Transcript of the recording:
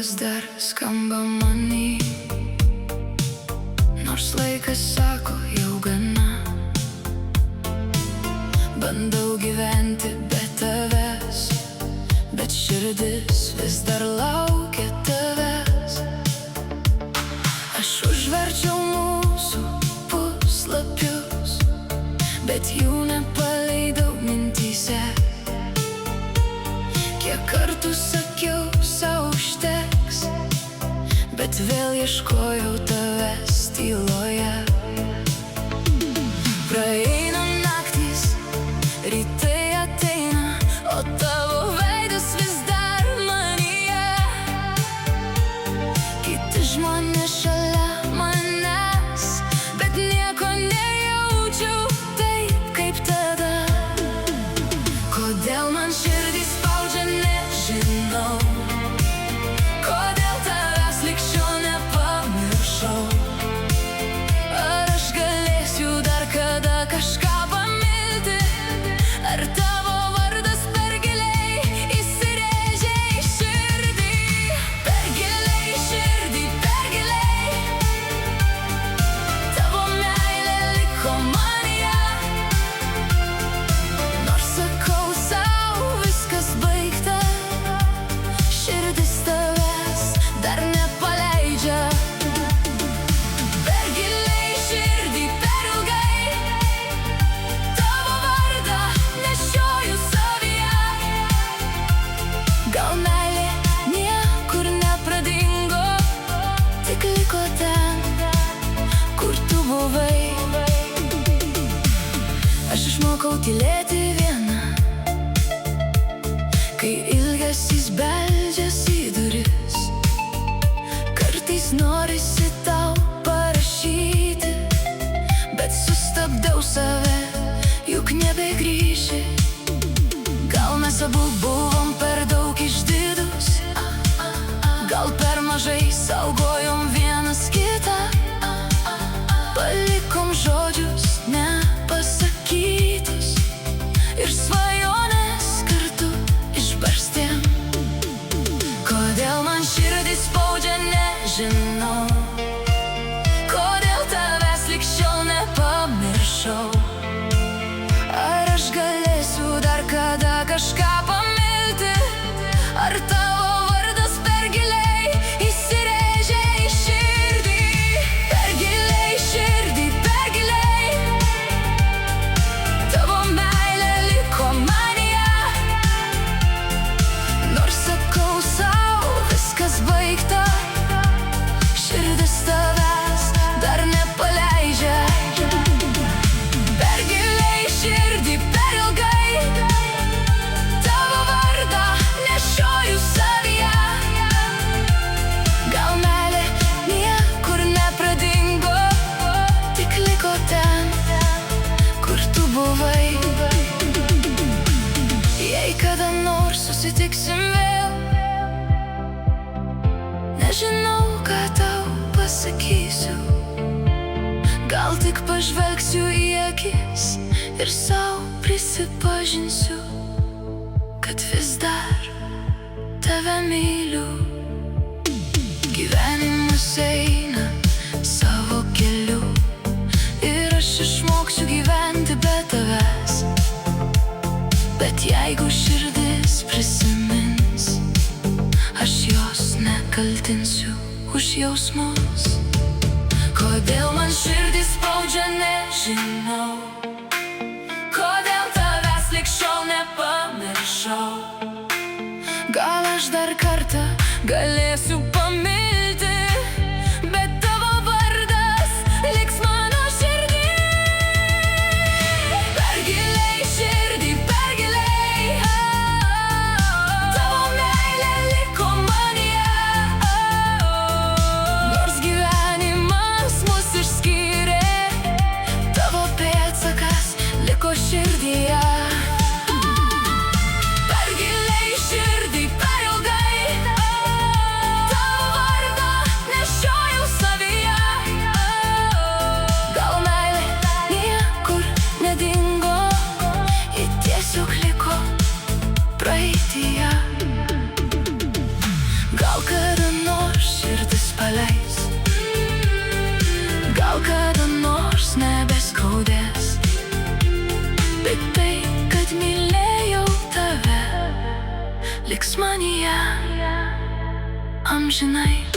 vis dar skamba many, nors laikas sako jau gana. Bandau gyventi be tavęs, bet širdis vis dar laukia tavęs. Aš užverčiau mūsų puslapius, bet jų nepaleidau mintyse. Kiek kartų sakiau, sau užteks, bet vėl ieškojau tavęs tyloje. Praeina naktys, rytai ateina, o tavo veidas vis dar manyje. Kiti žmonės šalia manęs, bet nieko nejaučiau taip kaip tada. Kodėl man širdį spaudžia, nežinau. Kodėl tavęs lig šiol nepamiršau. Ar aš galėsiu dar kada kažką pamilti, ar tavo vardas per giliai įsirėžė į širdį. Per giliai į širdį, per giliai. Tavo meilė liko manyje. Nors sakau sau, viskas baigta, širdis tavęs dar nepaleidžia. Per giliai į širdį, per ilgai, tavo vardą nešioju savyje. Gal meilė niekur nepradingo, tik liko ten, kur tu buvai. Aš išmokau tylėti viena, kai ilgesys beldžiasi į duris. Kartais norisi tau parašyti, bet sustabdau save, juk nebegrįši. Gal mes abu buvom per daug išdidūs, gal per mažai saugojom vienas kitą. Palikom žodžius nepasakytus ir svajonės kartu išbarstėm. Kodėl man širdį spaudžia, nežinau. Kodėl tavęs lig šiol nepamiršau. Ar aš galėsiu dar kada kažką pamilti, ar tavo vardas per giliai įsirėžė į širdį. Per giliai į širdį, per giliai. Tavo meilė liko manyje. Nors sakau sau, viskas baigta, širdis tavęs dar nepaleidžia. Per giliai į širdį, per ilgai, tavo vardą nešioju savyje. Gal meilė niekur nepradingo, tik liko ten, kur tu buvai. Jei kada nors susitiksim vėl, nežinau, ką tau pasakysiu. Gal tik pažvelgsiu į akis ir sau prisipažinsiu, kad vis dar tave myliu. Gyvenimas eina savo keliu ir aš išmoksiu gyventi be tavęs. Bet jeigu širdis prisimins, aš jos nekaltinsiu už jausmus. Kodėl man širdį spaudžia, nežinau. Kodėl tavęs lig šiol nepamiršau. Gal aš dar kartą galėsiu pamilti, bet tavo vardas liks mano širdį. Per giliai į širdį, per giliai. Tavo meilė liko manyje. Nors gyvenimas mus išskyrė, tavo pėdsakas liko širdyje. Per giliai į širdį, per ilgai, tavo amžinai.